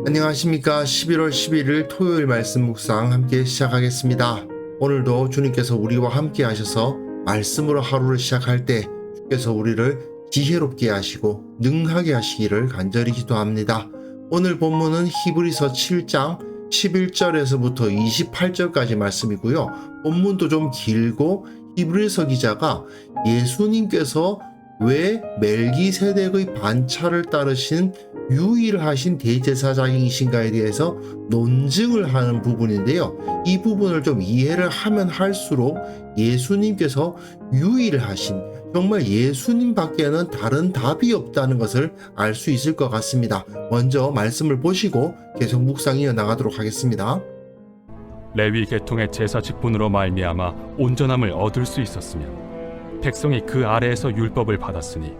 안녕하십니까. 11월 11일 토요일 말씀 묵상 함께 시작하겠습니다. 오늘도 주님께서 우리와 함께 하셔서 말씀으로 하루를 시작할 때 주께서 우리를 지혜롭게 하시고 능하게 하시기를 간절히 기도합니다. 오늘 본문은 히브리서 7장 11절에서부터 28절까지 말씀이고요. 본문도 좀 길고 히브리서 기자가 예수님께서 왜 멜기세덱의 반차를 따르신 유일하신 대제사장이신가에 대해서 논증을 하는 부분인데요. 이 부분을 좀 이해를 하면 할수록 예수님께서 유일하신, 정말 예수님밖에는 다른 답이 없다는 것을 알 수 있을 것 같습니다. 먼저 말씀을 보시고 계속 묵상 이어나가도록 하겠습니다. 레위 계통의 제사 직분으로 말미암아 온전함을 얻을 수 있었으며 백성이 그 아래에서 율법을 받았으니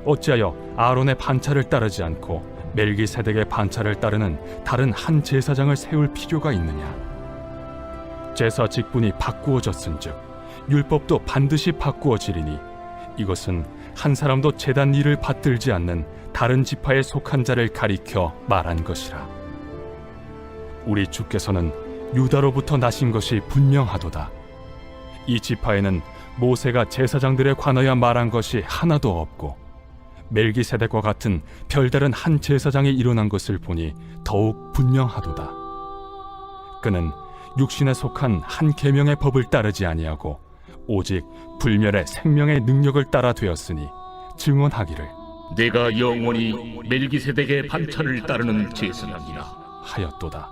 어찌하여 아론의 반차를 따르지 않고 멜기세덱의 반차를 따르는 다른 한 제사장을 세울 필요가 있느냐? 제사 직분이 바꾸어졌은즉 율법도 반드시 바꾸어지리니 이것은 한 사람도 제단 일을 받들지 않는 다른 지파에 속한 자를 가리켜 말한 것이라. 우리 주께서는 유다로부터 나신 것이 분명하도다. 이 지파에는 모세가 제사장들에 관하여 말한 것이 하나도 없고 멜기세덱과 같은 별다른 한 제사장이 일어난 것을 보니 더욱 분명하도다. 그는 육신에 속한 한 계명의 법을 따르지 아니하고 오직 불멸의 생명의 능력을 따라 되었으니 증언하기를 내가 영원히 멜기세덱의 반차를 따르는 제사장이라 하였도다.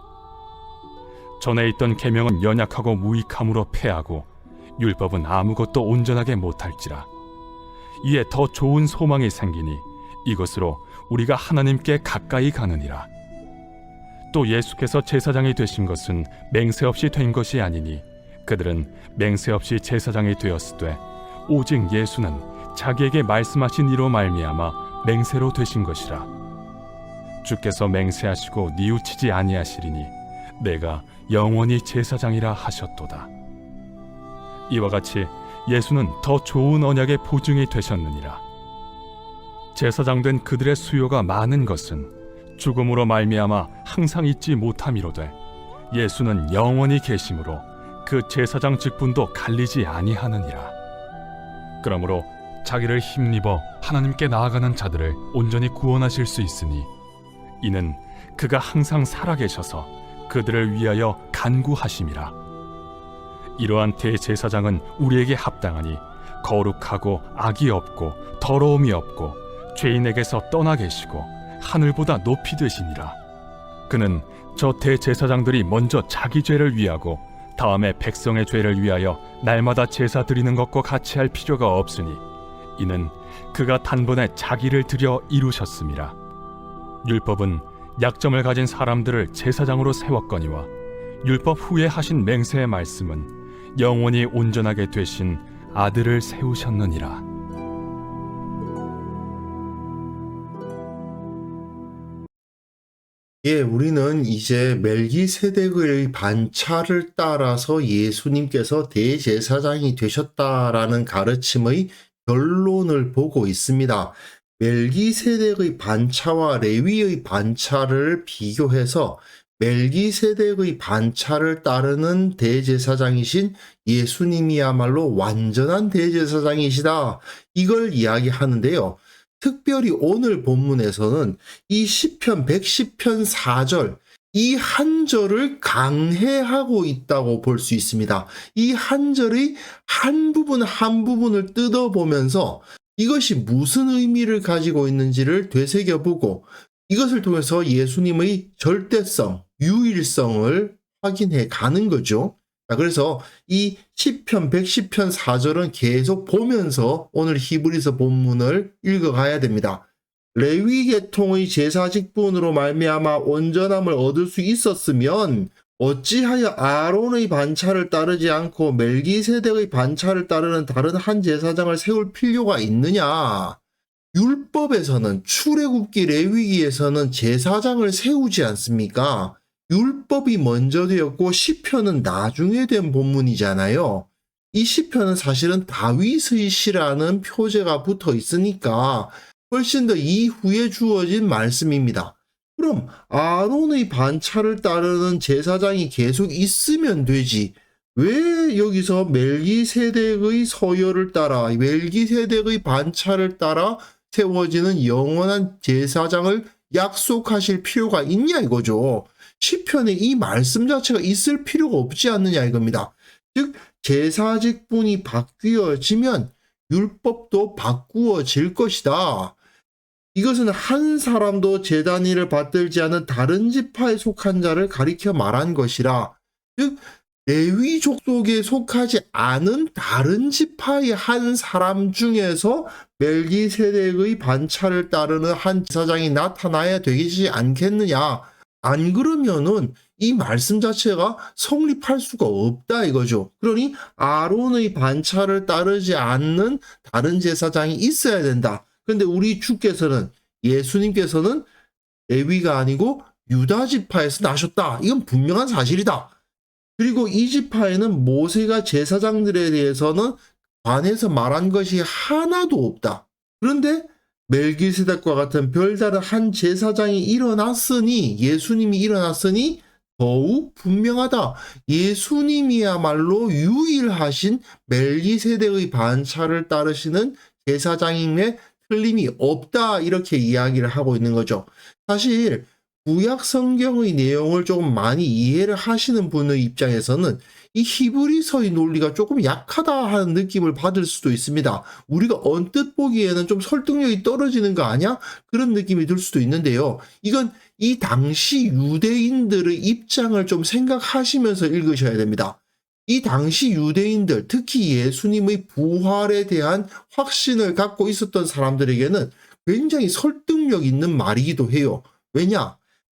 전에 있던 계명은 연약하고 무익함으로 패하고 율법은 아무것도 온전하게 못할지라. 이에 더 좋은 소망이 생기니 이것으로 우리가 하나님께 가까이 가느니라. 또 예수께서 제사장이 되신 것은 맹세 없이 된 것이 아니니 그들은 맹세 없이 제사장이 되었으되 오직 예수는 자기에게 말씀하신 이로 말미암아 맹세로 되신 것이라. 주께서 맹세하시고 뉘우치지 아니하시리니 내가 영원히 제사장이라 하셨도다. 이와 같이 예수는 더 좋은 언약의 보증이 되셨느니라. 제사장 된 그들의 수요가 많은 것은 죽음으로 말미암아 항상 잊지 못함이로되 예수는 영원히 계심으로 그 제사장 직분도 갈리지 아니하느니라. 그러므로 자기를 힘입어 하나님께 나아가는 자들을 온전히 구원하실 수 있으니 이는 그가 항상 살아계셔서 그들을 위하여 간구하심이라. 이러한 대제사장은 우리에게 합당하니 거룩하고 악이 없고 더러움이 없고 죄인에게서 떠나 계시고 하늘보다 높이 되시니라. 그는 저 대제사장들이 먼저 자기 죄를 위하고 다음에 백성의 죄를 위하여 날마다 제사 드리는 것과 같이 할 필요가 없으니 이는 그가 단번에 자기를 드려 이루셨음이라. 율법은 약점을 가진 사람들을 제사장으로 세웠거니와 율법 후에 하신 맹세의 말씀은 영원히 온전하게 되신 아들을 세우셨느니라. 우리는 이제 멜기세덱의 반차를 따라서 예수님께서 대제사장이 되셨다라는 가르침의 결론을 보고 있습니다. 멜기세덱의 반차와 레위의 반차를 비교해서 멜기세덱의 반차를 따르는 대제사장이신 예수님이야말로 완전한 대제사장이시다. 이걸 이야기하는데요. 특별히 오늘 본문에서는 이 시편 110편 4절, 이 한 절을 강해하고 있다고 볼 수 있습니다. 이 한 절의 한 부분 한 부분을 뜯어보면서 이것이 무슨 의미를 가지고 있는지를 되새겨보고 이것을 통해서 예수님의 절대성, 유일성을 확인해 가는 거죠. 그래서 이 시편 110편 4절은 계속 보면서 오늘 히브리서 본문을 읽어가야 됩니다. 레위 계통의 제사 직분으로 말미암아 온전함을 얻을 수 있었으면 어찌하여 아론의 반차를 따르지 않고 멜기세덱의 반차를 따르는 다른 한 제사장을 세울 필요가 있느냐? 율법에서는 출애굽기 레위기에서는 제사장을 세우지 않습니까? 율법이 먼저 되었고 시편은 나중에 된 본문이잖아요. 이 시편은 사실은 다윗의 시라는 표제가 붙어 있으니까 훨씬 더 이후에 주어진 말씀입니다. 그럼 아론의 반차를 따르는 제사장이 계속 있으면 되지. 왜 여기서 멜기세덱의 서열을 따라 멜기세덱의 반차를 따라 세워지는 영원한 제사장을 약속하실 필요가 있냐 이거죠. 시편에 이 말씀 자체가 있을 필요가 없지 않느냐 이겁니다. 즉 제사직분이 바뀌어지면 율법도 바꾸어질 것이다. 이것은 한 사람도 제단위를 받들지 않은 다른 지파에 속한 자를 가리켜 말한 것이라. 즉 레위 족속에 속하지 않은 다른 지파의 한 사람 중에서 멜기세덱의 반차를 따르는 한 제사장이 나타나야 되지 않겠느냐. 안 그러면은 이 말씀 자체가 성립할 수가 없다 이거죠. 그러니 아론의 반차를 따르지 않는 다른 제사장이 있어야 된다. 근데 우리 주께서는 예수님께서는 레위가 아니고 유다 지파에서 나셨다. 이건 분명한 사실이다. 그리고 이 지파에는 모세가 제사장들에 대해서는 관해서 말한 것이 하나도 없다. 그런데 멜기세덱과 같은 별다른 한 제사장이 일어났으니 예수님이 일어났으니 더욱 분명하다. 예수님이야말로 유일하신 멜기세덱의 반차를 따르시는 제사장임에 틀림이 없다. 이렇게 이야기를 하고 있는 거죠. 사실 구약 성경의 내용을 조금 많이 이해를 하시는 분의 입장에서는 이 히브리서의 논리가 조금 약하다 하는 느낌을 받을 수도 있습니다. 우리가 언뜻 보기에는 좀 설득력이 떨어지는 거 아니야? 그런 느낌이 들 수도 있는데요. 이건 이 당시 유대인들의 입장을 좀 생각하시면서 읽으셔야 됩니다. 이 당시 유대인들, 특히 예수님의 부활에 대한 확신을 갖고 있었던 사람들에게는 굉장히 설득력 있는 말이기도 해요. 왜냐?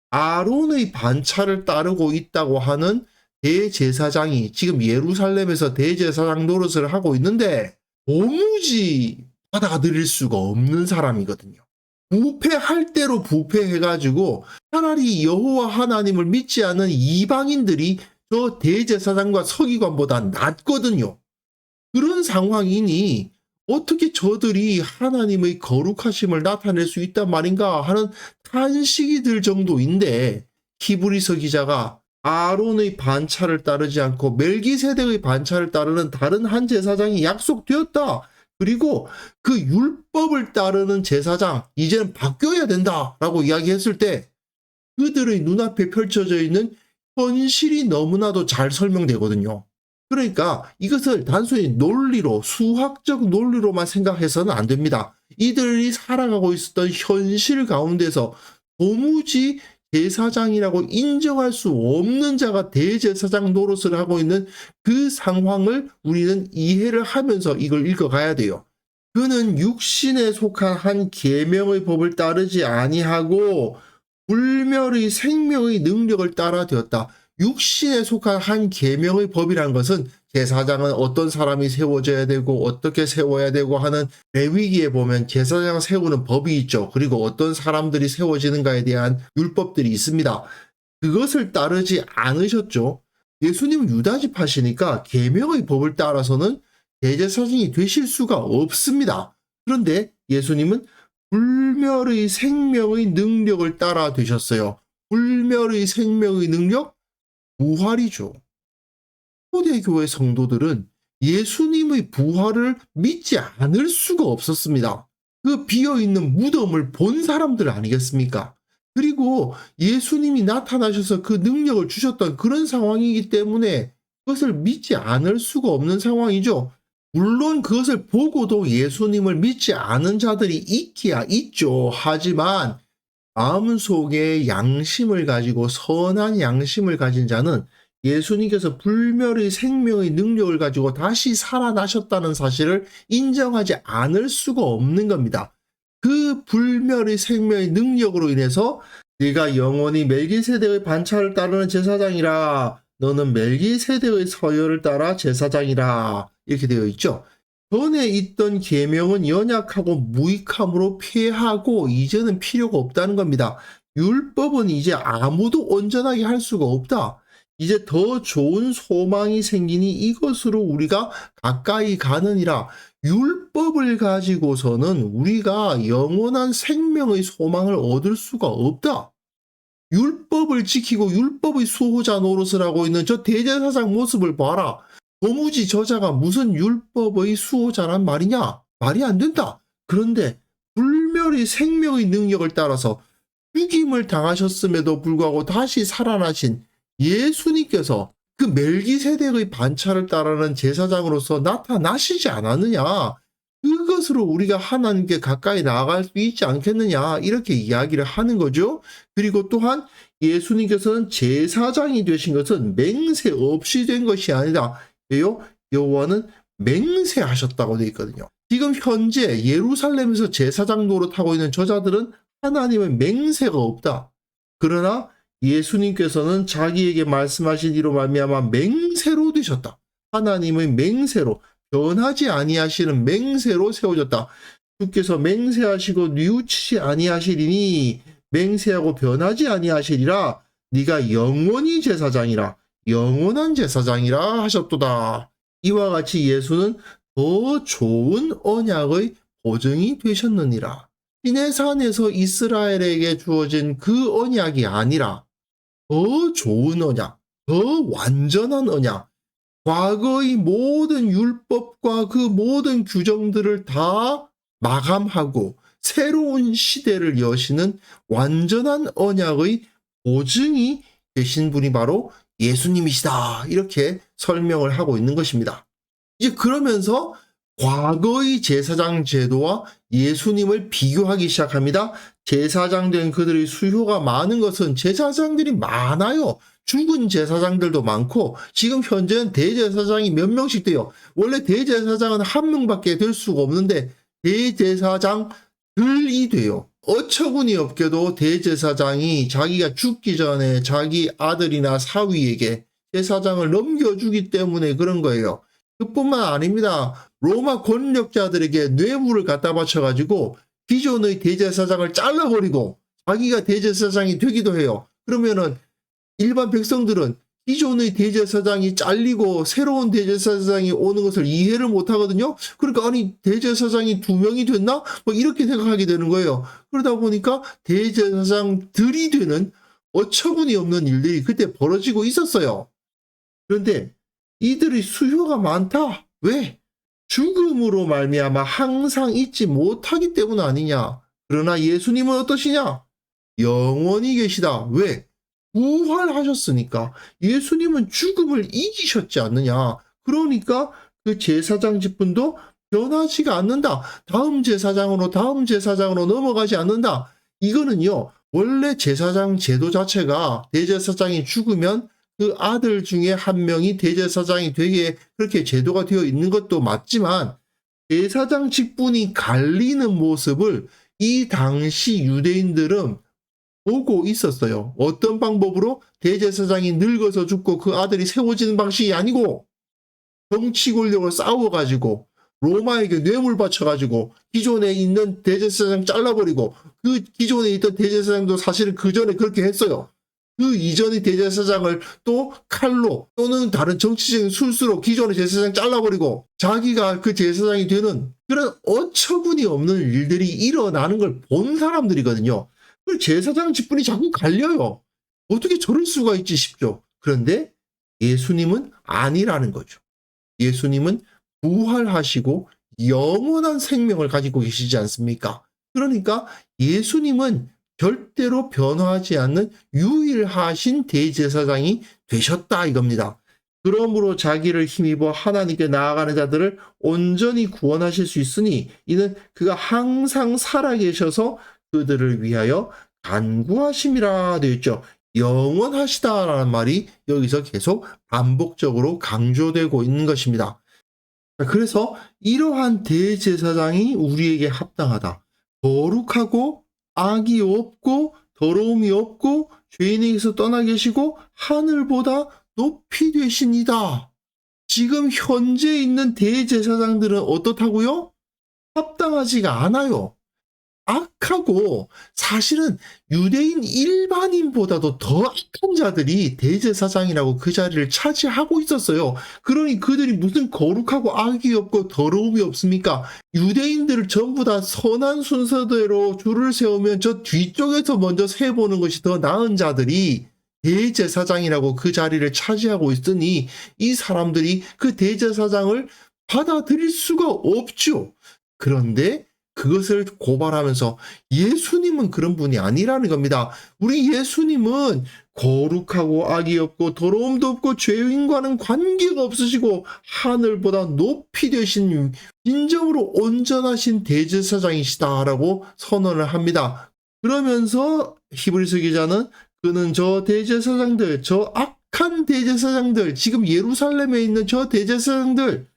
아론의 반차를 따르고 있다고 하는 대제사장이 지금 예루살렘에서 대제사장 노릇을 하고 있는데 도무지 받아들일 수가 없는 사람이거든요. 부패할 대로 부패해가지고 차라리 여호와 하나님을 믿지 않는 이방인들이 저 대제사장과 서기관보다 낫거든요. 그런 상황이니 어떻게 저들이 하나님의 거룩하심을 나타낼 수 있단 말인가 하는 탄식이 들 정도인데 히브리서 기자가 아론의 반차를 따르지 않고 멜기세덱의 반차를 따르는 다른 한 제사장이 약속되었다. 그리고 그 율법을 따르는 제사장 이제는 바뀌어야 된다라고 이야기했을 때 그들의 눈앞에 펼쳐져 있는 현실이 너무나도 잘 설명되거든요. 그러니까 이것을 단순히 논리로 수학적 논리로만 생각해서는 안 됩니다. 이들이 살아가고 있었던 현실 가운데서 도무지 제사장이라고 인정할 수 없는 자가 대제사장 노릇을 하고 있는 그 상황을 우리는 이해를 하면서 이걸 읽어가야 돼요. 그는 육신에 속한 한 계명의 법을 따르지 아니하고 불멸의 생명의 능력을 따라 되었다. 육신에 속한 한 계명의 법이란 것은 제사장은 어떤 사람이 세워져야 되고 어떻게 세워야 되고 하는 레위기에 보면 제사장 세우는 법이 있죠. 그리고 어떤 사람들이 세워지는가에 대한 율법들이 있습니다. 그것을 따르지 않으셨죠. 예수님은 유다집 하시니까 계명의 법을 따라서는 대제사장이 되실 수가 없습니다. 그런데 예수님은 불멸의 생명의 능력을 따라 되셨어요. 불멸의 생명의 능력? 부활이죠. 초대교회 성도들은 예수님의 부활을 믿지 않을 수가 없었습니다. 그 비어있는 무덤을 본 사람들 아니겠습니까? 그리고 예수님이 나타나셔서 그 능력을 주셨던 그런 상황이기 때문에 그것을 믿지 않을 수가 없는 상황이죠. 물론 그것을 보고도 예수님을 믿지 않은 자들이 있기야 있죠. 하지만 마음속에 양심을 가지고 선한 양심을 가진 자는 예수님께서 불멸의 생명의 능력을 가지고 다시 살아나셨다는 사실을 인정하지 않을 수가 없는 겁니다. 그 불멸의 생명의 능력으로 인해서 네가 영원히 멜기세덱의 반차를 따르는 제사장이라 너는 멜기세덱의 서열을 따라 제사장이라 이렇게 되어 있죠. 전에 있던 계명은 연약하고 무익함으로 폐하고 이제는 필요가 없다는 겁니다. 율법은 이제 아무도 온전하게 할 수가 없다. 이제 더 좋은 소망이 생기니 이것으로 우리가 가까이 가느니라. 율법을 가지고서는 우리가 영원한 생명의 소망을 얻을 수가 없다. 율법을 지키고 율법의 수호자 노릇을 하고 있는 저 대제사장 모습을 봐라. 도무지 저자가 무슨 율법의 수호자란 말이냐? 말이 안 된다. 그런데 불멸의 생명의 능력을 따라서 죽임을 당하셨음에도 불구하고 다시 살아나신 예수님께서 그 멜기세덱의 반차를 따르는 제사장으로서 나타나시지 않았느냐? 그것으로 우리가 하나님께 가까이 나아갈 수 있지 않겠느냐? 이렇게 이야기를 하는 거죠. 그리고 또한 예수님께서는 제사장이 되신 것은 맹세 없이 된 것이 아니라 왜요? 여호와는 맹세하셨다고 되어 있거든요. 지금 현재 예루살렘에서 제사장 노릇하고 있는 저자들은 하나님의 맹세가 없다. 그러나 예수님께서는 자기에게 말씀하신 이로 말미암아 맹세로 되셨다. 하나님의 맹세로, 변하지 아니하시는 맹세로 세워졌다. 주께서 맹세하시고 뉘우치지 아니하시리니 맹세하고 변하지 아니하시리라. 네가 영원히 제사장이라, 영원한 제사장이라 하셨도다. 이와 같이 예수는 더 좋은 언약의 보증이 되셨느니라. 시내산에서 이스라엘에게 주어진 그 언약이 아니라 더 좋은 언약, 더 완전한 언약, 과거의 모든 율법과 그 모든 규정들을 다 마감하고 새로운 시대를 여시는 완전한 언약의 보증이 되신 분이 바로 예수님이시다. 이렇게 설명을 하고 있는 것입니다. 이제 그러면서 과거의 제사장 제도와 예수님을 비교하기 시작합니다. 제사장 된 그들의 수요가 많은 것은 제사장들이 많아요. 죽은 제사장들도 많고 지금 현재는 대제사장이 몇 명씩 돼요. 원래 대제사장은 한 명밖에 될 수가 없는데 대제사장들이 돼요. 어처구니 없게도 대제사장이 자기가 죽기 전에 자기 아들이나 사위에게 제사장을 넘겨주기 때문에 그런 거예요. 그뿐만 아닙니다. 로마 권력자들에게 뇌물을 갖다 바쳐가지고 기존의 대제사장을 잘라버리고 자기가 대제사장이 되기도 해요. 그러면은 일반 백성들은 기존의 대제사장이 잘리고 새로운 대제사장이 오는 것을 이해를 못 하거든요. 그러니까 아니 대제사장이 2명이 됐나? 뭐 이렇게 생각하게 되는 거예요. 그러다 보니까 대제사장들이 되는 어처구니 없는 일들이 그때 벌어지고 있었어요. 그런데 이들의 수요가 많다. 왜? 죽음으로 말미암아 항상 잊지 못하기 때문 아니냐. 그러나 예수님은 어떠시냐? 영원히 계시다. 왜? 부활하셨으니까. 예수님은 죽음을 이기셨지 않느냐. 그러니까 그 제사장 직분도 변하지가 않는다. 다음 제사장으로 넘어가지 않는다. 이거는요. 원래 제사장 제도 자체가 대제사장이 죽으면 그 아들 중에 한 명이 대제사장이 되게 그렇게 제도가 되어 있는 것도 맞지만 제사장 직분이 갈리는 모습을 이 당시 유대인들은 보고 있었어요. 어떤 방법으로? 대제사장이 늙어서 죽고 그 아들이 세워지는 방식이 아니고 정치 권력을 싸워가지고 로마에게 뇌물 바쳐가지고 기존에 있는 대제사장 잘라버리고 그 기존에 있던 대제사장도 사실은 그 전에 그렇게 했어요. 그 이전의 대제사장을 또 칼로 또는 다른 정치적인 술수로 기존의 제사장 잘라버리고 자기가 그 제사장이 되는 그런 어처구니 없는 일들이 일어나는 걸 본 사람들이거든요. 그 제사장 직분이 자꾸 갈려요. 어떻게 저럴 수가 있지 싶죠. 그런데 예수님은 아니라는 거죠. 예수님은 부활하시고 영원한 생명을 가지고 계시지 않습니까? 그러니까 예수님은 절대로 변화하지 않는 유일하신 대제사장이 되셨다 이겁니다. 그러므로 자기를 힘입어 하나님께 나아가는 자들을 온전히 구원하실 수 있으니 이는 그가 항상 살아계셔서 그들을 위하여 간구하심이라 되어 있죠. 영원하시다라는 말이 여기서 계속 반복적으로 강조되고 있는 것입니다. 그래서 이러한 대제사장이 우리에게 합당하다. 거룩하고 악이 없고 더러움이 없고 죄인에게서 떠나 계시고 하늘보다 높이 되시니다. 지금 현재 있는 대제사장들은 어떻다고요? 합당하지가 않아요. 악하고 사실은 유대인 일반인보다도 더 악한 자들이 대제사장이라고 그 자리를 차지하고 있었어요. 그러니 그들이 무슨 거룩하고 악이 없고 더러움이 없습니까? 유대인들을 전부 다 선한 순서대로 줄을 세우면 저 뒤쪽에서 먼저 세보는 것이 더 나은 자들이 대제사장이라고 그 자리를 차지하고 있으니 이 사람들이 그 대제사장을 받아들일 수가 없죠. 그런데 그것을 고발하면서 예수님은 그런 분이 아니라는 겁니다. 우리 예수님은 거룩하고 악이 없고 더러움도 없고 죄인과는 관계가 없으시고 하늘보다 높이 되신 진정으로 온전하신 대제사장이시다라고 선언을 합니다. 그러면서 히브리서 기자는 그는 저 대제사장들, 저 악한 대제사장들, 지금 예루살렘에 있는 저 대제사장들,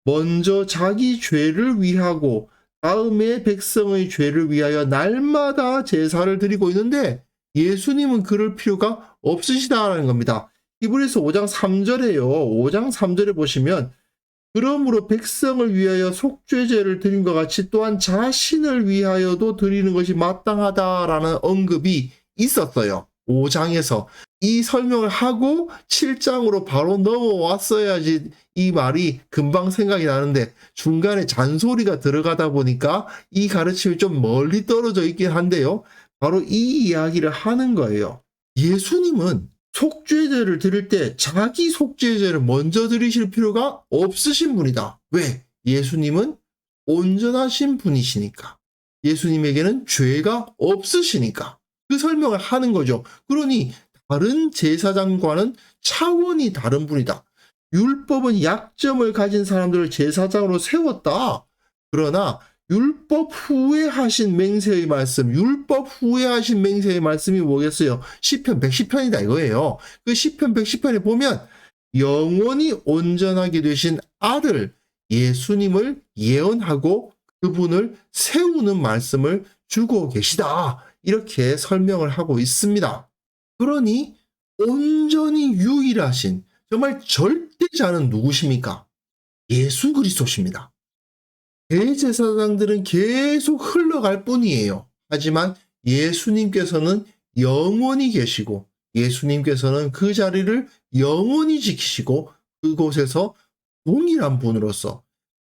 먼저 자기 죄를 위하고 다음에 백성의 죄를 위하여 날마다 제사를 드리고 있는데 예수님은 그럴 필요가 없으시다라는 겁니다. 히브리서 5장 3절에요. 5장 3절에 보시면 그러므로 백성을 위하여 속죄제를 드린 것 같이 또한 자신을 위하여도 드리는 것이 마땅하다라는 언급이 있었어요. 5장에서 이 설명을 하고 7장으로 바로 넘어왔어야지 이 말이 금방 생각이 나는데 중간에 잔소리가 들어가다 보니까 이 가르침이 좀 멀리 떨어져 있긴 한데요. 바로 이 이야기를 하는 거예요. 예수님은 속죄제를 드릴 때 자기 속죄제를 먼저 드리실 필요가 없으신 분이다. 왜? 예수님은 온전하신 분이시니까. 예수님에게는 죄가 없으시니까. 그 설명을 하는 거죠. 그러니 다른 제사장과는 차원이 다른 분이다. 율법은 약점을 가진 사람들을 제사장으로 세웠다. 그러나 율법 후에 하신 맹세의 말씀, 율법 후에 하신 맹세의 말씀이 뭐겠어요? 시편 110편이다 이거예요. 그 시편 110편에 보면 영원히 온전하게 되신 아들 예수님을 예언하고 그분을 세우는 말씀을 주고 계시다. 이렇게 설명을 하고 있습니다. 그러니 온전히 유일하신 정말 절대자는 누구십니까? 예수 그리스도십니다. 대제사장들은 계속 흘러갈 뿐이에요. 하지만 예수님께서는 영원히 계시고 예수님께서는 그 자리를 영원히 지키시고 그곳에서 동일한 분으로서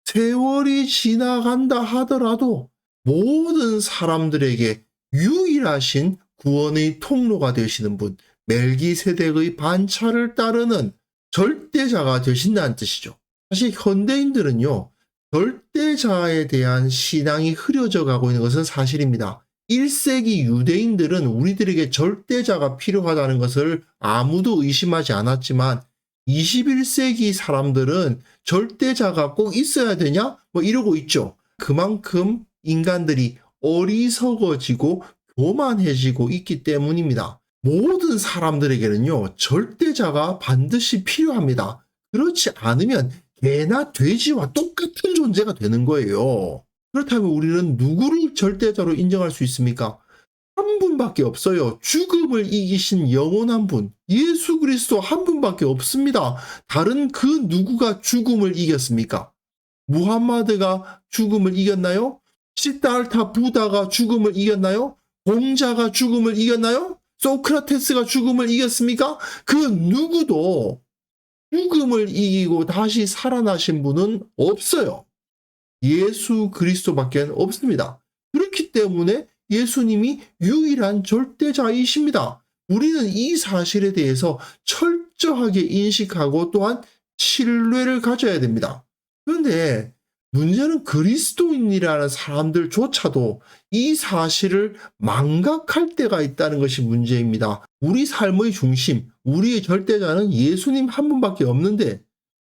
세월이 지나간다 하더라도 모든 사람들에게 유일하신 구원의 통로가 되시는 분, 멜기세덱의 반차를 따르는 절대자가 되신다는 뜻이죠. 사실 현대인들은요, 절대자에 대한 신앙이 흐려져 가고 있는 것은 사실입니다. 1세기 유대인들은 우리들에게 절대자가 필요하다는 것을 아무도 의심하지 않았지만 21세기 사람들은 절대자가 꼭 있어야 되냐? 이러고 있죠. 그만큼 인간들이 어리석어지고 교만해지고 있기 때문입니다. 모든 사람들에게는요, 절대자가 반드시 필요합니다. 그렇지 않으면 개나 돼지와 똑같은 존재가 되는 거예요. 그렇다면 우리는 누구를 절대자로 인정할 수 있습니까? 한 분밖에 없어요. 죽음을 이기신 영원한 분, 예수 그리스도 한 분밖에 없습니다. 다른 그 누구가 죽음을 이겼습니까? 무함마드가 죽음을 이겼나요? 시달타 부다가 죽음을 이겼나요? 공자가 죽음을 이겼나요? 소크라테스가 죽음을 이겼습니까? 그 누구도 죽음을 이기고 다시 살아나신 분은 없어요. 예수 그리스도밖에 없습니다. 그렇기 때문에 예수님이 유일한 절대자이십니다. 우리는 이 사실에 대해서 철저하게 인식하고 또한 신뢰를 가져야 됩니다. 그런데 문제는 그리스도인이라는 사람들조차도 이 사실을 망각할 때가 있다는 것이 문제입니다. 우리 삶의 중심, 우리의 절대자는 예수님 한 분밖에 없는데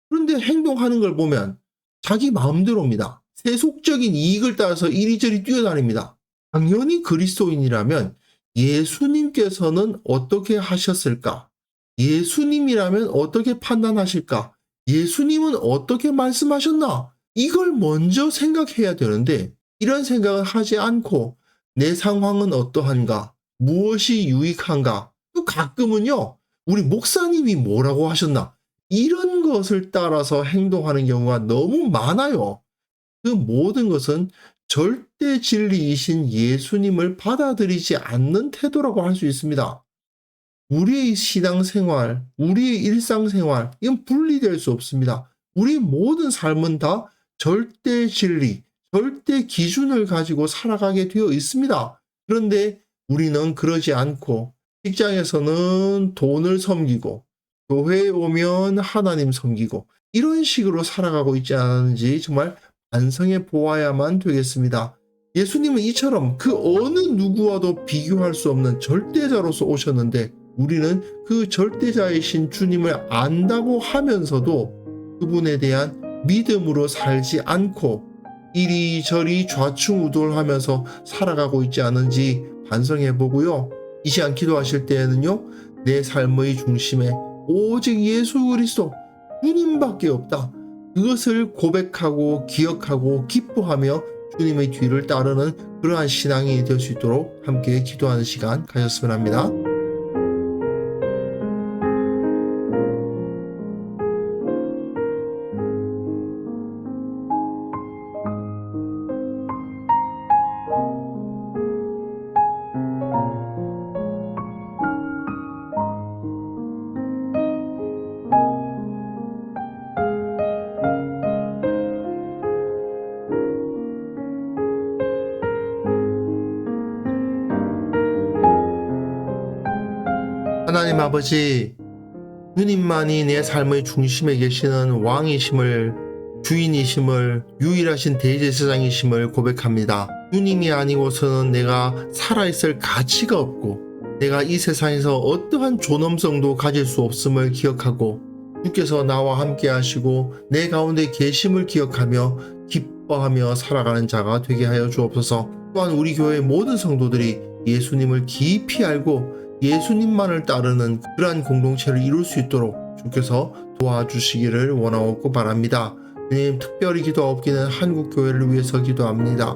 그런데 행동하는 걸 보면 자기 마음대로입니다. 세속적인 이익을 따라서 이리저리 뛰어다닙니다. 당연히 그리스도인이라면 예수님께서는 어떻게 하셨을까? 예수님이라면 어떻게 판단하실까? 예수님은 어떻게 말씀하셨나? 이걸 먼저 생각해야 되는데 이런 생각을 하지 않고 내 상황은 어떠한가? 무엇이 유익한가? 또 가끔은요. 우리 목사님이 뭐라고 하셨나? 이런 것을 따라서 행동하는 경우가 너무 많아요. 그 모든 것은 절대 진리이신 예수님을 받아들이지 않는 태도라고 할 수 있습니다. 우리의 신앙생활, 우리의 일상생활, 이건 분리될 수 없습니다. 우리 모든 삶은 다 절대 진리, 절대 기준을 가지고 살아가게 되어 있습니다. 그런데 우리는 그러지 않고 직장에서는 돈을 섬기고 교회에 오면 하나님 섬기고 이런 식으로 살아가고 있지 않은지 정말 반성해 보아야만 되겠습니다. 예수님은 이처럼 그 어느 누구와도 비교할 수 없는 절대자로서 오셨는데 우리는 그 절대자이신 주님을 안다고 하면서도 그분에 대한 믿음으로 살지 않고 이리저리 좌충우돌하면서 살아가고 있지 않은지 반성해 보고요. 이 시간 기도하실 때에는요. 내 삶의 중심에 오직 예수 그리스도 주님밖에 없다. 그것을 고백하고 기억하고 기뻐하며 주님의 뒤를 따르는 그러한 신앙이 될 수 있도록 함께 기도하는 시간 가졌으면 합니다. 하나님 아버지, 주님만이 내 삶의 중심에 계시는 왕이심을, 주인이심을, 유일하신 대제사장이심을 고백합니다. 주님이 아니고서는 내가 살아있을 가치가 없고 내가 이 세상에서 어떠한 존엄성도 가질 수 없음을 기억하고 주께서 나와 함께 하시고 내 가운데 계심을 기억하며 기뻐하며 살아가는 자가 되게 하여 주옵소서. 또한 우리 교회 모든 성도들이 예수님을 깊이 알고 예수님만을 따르는 그러한 공동체를 이룰 수 있도록 주께서 도와주시기를 원하옵고 바랍니다. 주님, 특별히 기도하옵기는 한국교회를 위해서 기도합니다.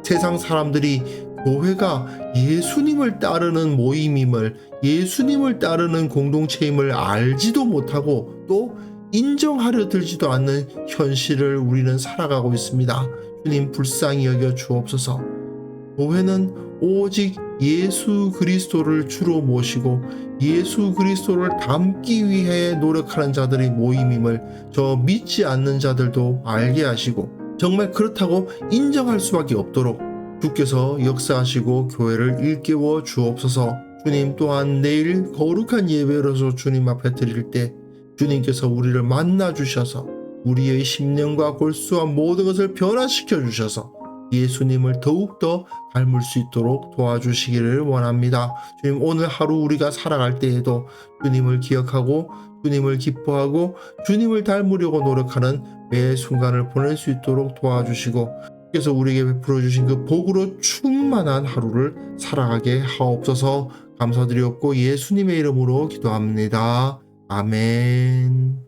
세상 사람들이 교회가 예수님을 따르는 모임임을, 예수님을 따르는 공동체임을 알지도 못하고 또 인정하려 들지도 않는 현실을 우리는 살아가고 있습니다. 주님, 불쌍히 여겨 주옵소서. 교회는 오직 예수 그리스도를 주로 모시고 예수 그리스도를 닮기 위해 노력하는 자들의 모임임을 저 믿지 않는 자들도 알게 하시고 정말 그렇다고 인정할 수밖에 없도록 주께서 역사하시고 교회를 일깨워 주옵소서. 주님, 또한 내일 거룩한 예배로서 주님 앞에 드릴 때 주님께서 우리를 만나 주셔서 우리의 심령과 골수와 모든 것을 변화시켜 주셔서 예수님을 더욱더 닮을 수 있도록 도와주시기를 원합니다. 주님, 오늘 하루 우리가 살아갈 때에도 주님을 기억하고 주님을 기뻐하고 주님을 닮으려고 노력하는 매 순간을 보낼 수 있도록 도와주시고 주께서 우리에게 베풀어 주신 그 복으로 충만한 하루를 살아가게 하옵소서. 감사드리옵고 예수님의 이름으로 기도합니다. 아멘.